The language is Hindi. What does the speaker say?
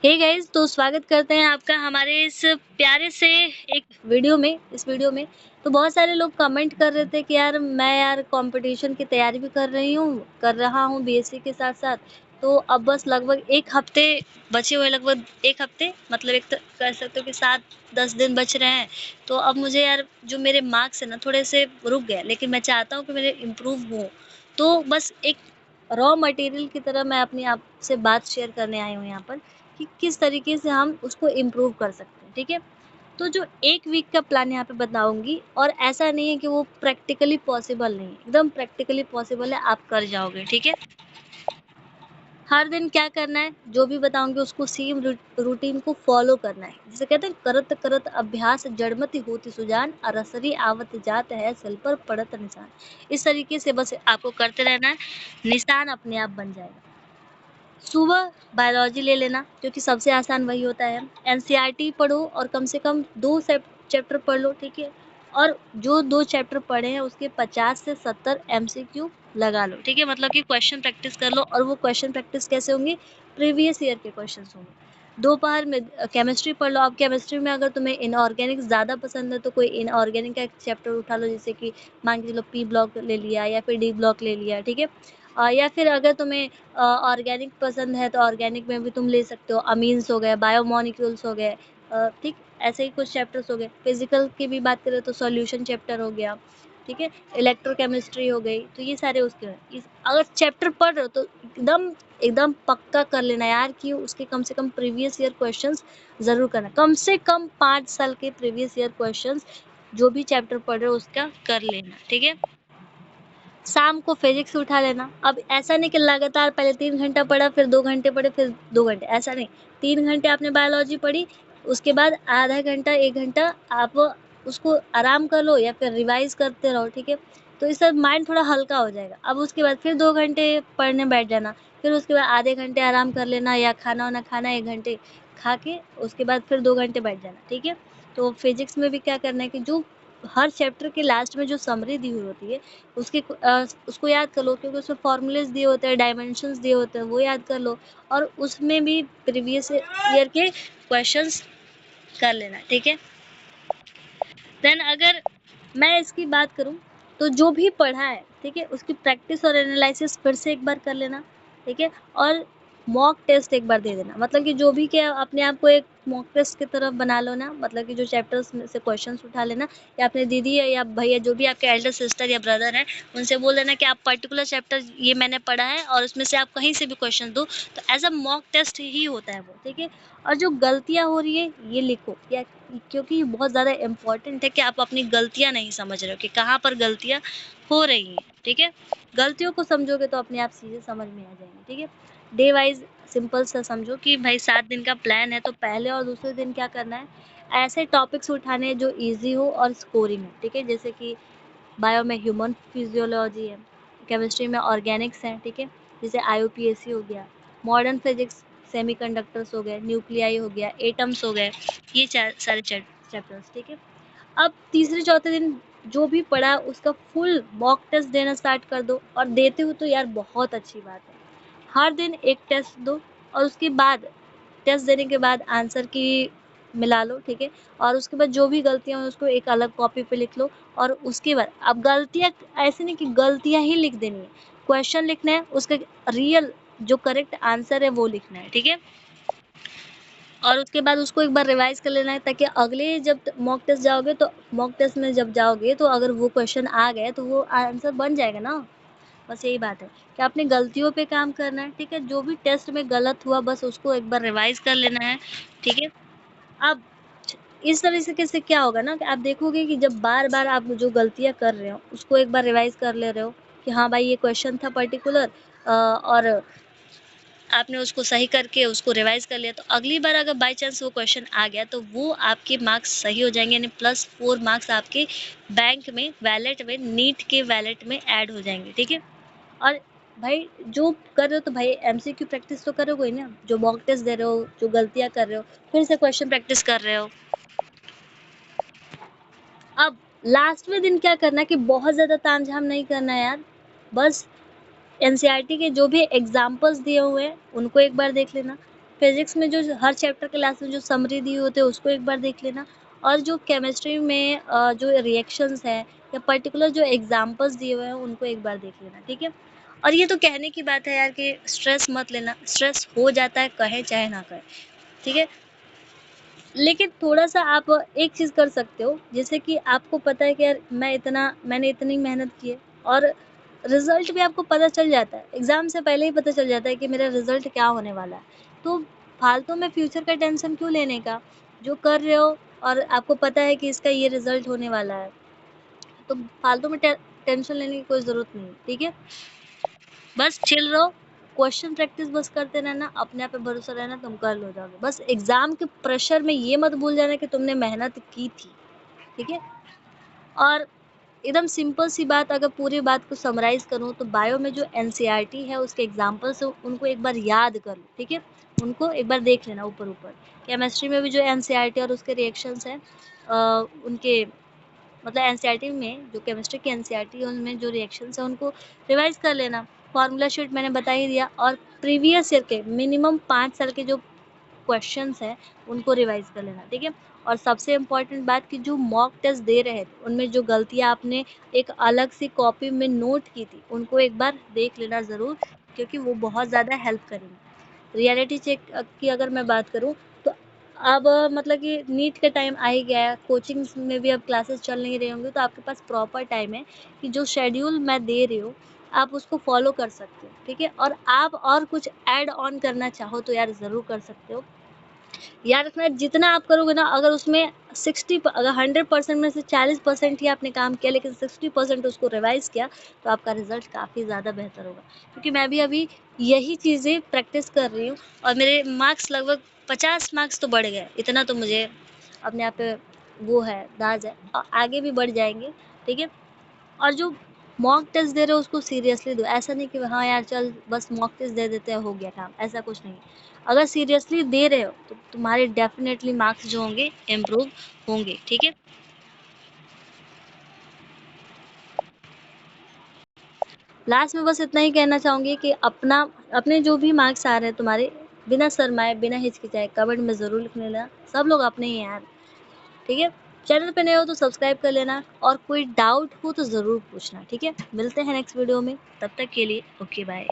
हे गाइस, तो स्वागत करते हैं आपका हमारे इस प्यारे से एक वीडियो में। तो बहुत सारे लोग कमेंट कर रहे थे कि यार कंपटीशन की तैयारी भी कर रहा हूँ बीएससी के साथ-साथ। तो अब बस लगभग 1 हफ्ते बचे हुए, लगभग 1 हफ्ते मतलब एक कह सकते हो कि 7-10 दिन बच रहे हैं। तो अब मुझे यार जो मेरे मार्क्स है ना थोड़े से रुक गए, लेकिन मैं चाहता हूँ कि मेरे इम्प्रूव हों। तो बस एक रॉ मटेरियल की तरह मैं अपनी आपसे बात शेयर करने आई हूँ यहाँ पर कि किस तरीके से हम उसको इम्प्रूव कर सकते हैं, ठीक है? तो जो 1 वीक का प्लान यहाँ पे बताऊँगी, और ऐसा नहीं है कि वो प्रैक्टिकली पॉसिबल नहीं है, एकदम प्रैक्टिकली पॉसिबल है, आप कर जाओगे, ठीक है? हर दिन क्या करना है, जो भी बताऊँगी उसको सेम रूटीन को फ़ॉलो करना है। जिसे कहते हैं करत करत अभ्यास जड़मति होति सुजान, रसरी आवत जात है सिल पर पड़त निशान। इस तरीके से बस आपको करते रहना है, निशान अपने आप बन जाएगा। सुबह बायोलॉजी ले लेना, क्योंकि सबसे आसान वही होता है। एनसीईआरटी पढ़ो और कम से कम 2 चैप्टर पढ़ लो, ठीक है? और जो 2 चैप्टर पढ़े हैं उसके 50 से 70 एमसीक्यू लगा लो, ठीक है? मतलब कि क्वेश्चन प्रैक्टिस कर लो, और वो क्वेश्चन प्रैक्टिस कैसे होंगे? प्रीवियस ईयर के क्वेश्चंस होंगे। दोपहर में केमिस्ट्री पढ़ लो। अब केमिस्ट्री में अगर तुम्हें इनऑर्गेनिक ज़्यादा पसंद है तो कोई इनऑर्गेनिक का एक चैप्टर उठा लो, जैसे कि मान के चलो पी ब्लॉक ले लिया या फिर डी ब्लॉक ले लिया, ठीक है? या फिर अगर तुम्हें ऑर्गेनिक पसंद है तो ऑर्गेनिक में भी तुम ले सकते हो। अमीन्स हो गए, बायोमॉलिक्यूल्स हो गए, ठीक, ऐसे ही कुछ चैप्टर्स हो गए। फिजिकल की भी बात करें तो सॉल्यूशन चैप्टर हो गया, ठीक है? इलेक्ट्रोकेमिस्ट्री हो गई, तो ये सारे उसके हैं। अगर चैप्टर पढ़ रहे हो तो एकदम एकदम पक्का कर लेना यार कि उसके कम से कम प्रीवियस ईयर क्वेश्चंस ज़रूर करना। कम से कम 5 साल के प्रीवियस ईयर क्वेश्चंस जो भी चैप्टर पढ़ रहे हो उसका कर लेना, ठीक है? शाम को फिजिक्स उठा लेना। अब ऐसा नहीं कि लगातार पहले 3 घंटा पढ़ा, फिर 2 घंटे पढ़े, फिर 2 घंटे, ऐसा नहीं। 3 घंटे आपने बायोलॉजी पढ़ी, उसके बाद आधा घंटा, 1 घंटा आप उसको आराम कर लो या फिर रिवाइज़ करते रहो, ठीक है? तो इससे माइंड थोड़ा हल्का हो जाएगा। अब उसके बाद फिर 2 घंटे पढ़ने बैठ जाना, फिर उसके बाद आधे घंटे आराम कर लेना या खाना-वाना खाना 1 घंटे खा के उसके बाद फिर 2 घंटे बैठ जाना, ठीक है? तो फिजिक्स में भी क्या करना है कि जो हर चैप्टर के लास्ट में जो समरी दी हुई होती है उसको याद कर लो, क्योंकि उसमें फ़ॉर्मूलेज़ दिए होते हैं, डायमेंशंस दिए होते हैं, वो याद कर लो, और उसमें भी प्रीवियस ईयर के क्वेश्चंस कर लेना, ठीक है? देन अगर मैं इसकी बात करूँ, तो जो भी पढ़ा है, ठीक है? उसकी प्रैक्टिस और एनालिसिस फिर से एक बार कर लेना, ठीक है? और मॉक टेस्ट एक बार दे देना, मतलब कि जो भी क्या अपने आप को एक मॉक टेस्ट की तरह बना लो ना, मतलब कि जो चैप्टर्स में से क्वेश्चंस उठा लेना, या अपने दीदी या भैया जो भी आपके एल्डर सिस्टर या ब्रदर हैं, उनसे बोल देना कि आप पर्टिकुलर चैप्टर ये मैंने पढ़ा है और उसमें से आप कहीं से भी क्वेश्चन दो, तो एज़ अ मॉक टेस्ट ही होता है वो, ठीक है? और जो गलतियाँ हो रही है ये लिखो, या क्योंकि ये बहुत ज़्यादा इम्पोर्टेंट है कि आप अपनी गलतियाँ नहीं समझ रहे हो कि कहाँ पर गलतियाँ हो रही हैं, ठीक है? गलतियों को समझोगे तो अपने आप चीज़ें समझ में आ जाएँगी, ठीक है? डे वाइज़ सिंपल सा समझो कि भाई 7 दिन का प्लान है, तो पहले और दूसरे दिन क्या करना है, ऐसे टॉपिक्स उठाने हैं जो ईज़ी हो और स्कोरिंग हो, ठीक है? जैसे कि बायो में ह्यूमन फिजियोलॉजी है, केमिस्ट्री में ऑर्गेनिक्स हैं, ठीक है? जैसे आईयूपीएसी हो गया, मॉडर्न फिजिक्स सेमीकंडक्टर्स हो गए, न्यूक्लियाई हो गया, एटम्स हो गए, ये सारे चैप्टर्स, ठीक है? अब तीसरे चौथे दिन जो भी पढ़ा उसका फुल मॉक टेस्ट देना स्टार्ट कर दो, और देते हो तो यार बहुत अच्छी बात है। हर दिन एक टेस्ट दो, और उसके बाद टेस्ट देने के बाद आंसर की मिला लो, ठीक है? और उसके बाद जो भी गलतियाँ हुई उसको एक अलग कॉपी पे लिख लो, और उसके बाद अब गलतियाँ ऐसे नहीं कि गलतियाँ ही लिख देनी है, क्वेश्चन लिखना है, उसका रियल जो करेक्ट आंसर है वो लिखना है, ठीक है? और उसके बाद उसको एक बार रिवाइज़ कर लेना है, ताकि अगले जब मॉक टेस्ट जाओगे तो मॉक टेस्ट में जब जाओगे तो अगर वो क्वेश्चन आ गए तो वो आंसर बन जाएगा ना। बस यही बात है कि अपनी गलतियों पे काम करना है, ठीक है? जो भी टेस्ट में गलत हुआ बस उसको एक बार रिवाइज़ कर लेना है, ठीक है? अब इस तरीके से क्या होगा ना कि आप देखोगे कि जब बार-बार आप जो गलतियाँ कर रहे हो, उसको एक बार रिवाइज़ कर ले रहे हो कि हाँ भाई ये क्वेश्चन था पर्टिकुलर, और आपने उसको सही करके उसको रिवाइज़ कर लिया, तो अगली बार अगर बाय चांस वो क्वेश्चन आ गया तो वो आपके मार्क्स सही हो जाएँगे, यानी +4 मार्क्स आपके बैंक में वैलेट में नीट के वैलेट में ऐड हो जाएँगे, ठीक है? और भाई जो कर रहे हो तो भाई एमसीक्यू प्रैक्टिस तो करोगे ही ना, जो मॉक टेस्ट दे रहे हो, जो गलतियाँ कर रहे हो, फिर से क्वेश्चन प्रैक्टिस कर रहे हो। अब लास्टवें दिन क्या करना है कि बहुत ज़्यादा तामझाम नहीं करना है यार, बस एनसीईआरटी के जो भी एग्ज़ाम्पल्स दिए हुए हैं, उनको एक बार देख लेना। फिजिक्स में जो हर चैप्टर क्लास में जो समरी दी होती है उसको एक बार देख लेना, और जो केमिस्ट्री में जो रिएक्शंस है या पर्टिकुलर जो एग्जांपल्स दिए हुए हैं उनको एक बार देख लेना, ठीक है। और ये तो कहने की बात है यार कि स्ट्रेस मत लेना, स्ट्रेस हो जाता है कहें चाहे ना कहें, ठीक है। लेकिन थोड़ा-सा आप एक चीज़ कर सकते हो, जैसे कि आपको पता है कि यार मैंने इतनी मेहनत की है, और रिज़ल्ट भी आपको पता चल जाता है। एग्ज़ाम से पहले ही पता चल जाता है कि मेरा रिज़ल्ट क्या होने वाला है। तो फालतू में फ्यूचर का टेंशन क्यों लेने का? जो कर रहे हो और आपको पता है कि इसका ये रिज़ल्ट होने वाला है, तो फालतू में टेंशन लेने की कोई ज़रूरत नहीं है, ठीक है? बस चिल रहो, क्वेश्चन प्रैक्टिस बस करते रहना, अपने आप पे भरोसा रहना, तुम कर लो जाओगे। बस एग्ज़ाम के प्रेशर में ये मत भूल जाना कि तुमने मेहनत की थी, ठीक है? और एकदम सिंपल सी बात, अगर पूरी बात को समराइज़ करूँ तो बायो में जो एनसीईआरटी है उसके एग्ज़ाम्पल्स हैं उनको एक बार याद कर लो, ठीक है? उनको एक बार देख लेना ऊपर-ऊपर। केमिस्ट्री में भी जो एनसीईआरटी और उसके रिएक्शंस हैं उनके मतलब एनसीईआरटी में जो केमिस्ट्री की एनसीईआरटी है उनमें जो रिएक्शंस हैं उनको रिवाइज़ कर लेना। फ़ॉर्मूला शीट मैंने बता ही दिया, और प्रीवियस ईयर के मिनिमम 5 साल के जो क्वेश्चंस हैं उनको रिवाइज़ कर लेना, ठीक है? और सबसे इम्पोर्टेंट बात कि जो मॉक टेस्ट दे रहे थे उनमें जो गलतियाँ आपने एक अलग सी कॉपी में नोट की थी उनको एक बार देख लेना ज़रूर, क्योंकि वो बहुत ज़्यादा हेल्प करेंगी। रियलिटी चेक की अगर मैं बात करूँ तो अब मतलब कि नीट का टाइम आ ही गया है, कोचिंग्स में भी अब क्लासेस चल नहीं रही होंगी, तो आपके पास प्रॉपर टाइम है कि जो शेड्यूल मैं दे रही हूँ आप उसको फॉलो कर सकते हो, ठीक है। और आप और कुछ ऐड ऑन करना चाहो तो यार ज़रूर कर सकते हो। याद रखना, जितना आप करोगे ना, अगर उसमें 100% में से 40% ही आपने काम किया लेकिन 60% उसको रिवाइज़ किया तो आपका रिज़ल्ट काफ़ी ज़्यादा बेहतर होगा। क्योंकि मैं भी अभी यही चीज़ें प्रैक्टिस कर रही हूँ और मेरे मार्क्स लगभग 50 मार्क्स तो बढ़ गए। इतना तो मुझे अपने आप पे वो है, दाज़ है, और आगे भी बढ़ जाएँगे, ठीक है? और जो मॉक टेस्ट दे रहे हो उसको सीरियसली दो। ऐसा नहीं कि हाँ यार चल बस मॉक टेस्ट दे देते हैं हो गया काम, ऐसा कुछ नहीं है। अगर सीरियसली दे रहे हो तो तुम्हारे डेफ़िनेटली मार्क्स जो होंगे इम्प्रूव होंगे, ठीक है? लास्ट में बस इतना ही कहना चाहूँगी कि अपने जो भी मार्क्स आ रहे हैं तुम्हारे, बिना शर्माए, बिना हिचकिचाए कमेंट में ज़रूर लिख लेना। सब लोग अपने ही हैं यार, ठीक है? चैनल पे नए हो तो सब्सक्राइब कर लेना, और कोई डाउट हो तो ज़रूर पूछना, ठीक है? मिलते हैं नेक्स्ट वीडियो में, तब तक के लिए ओके बाय।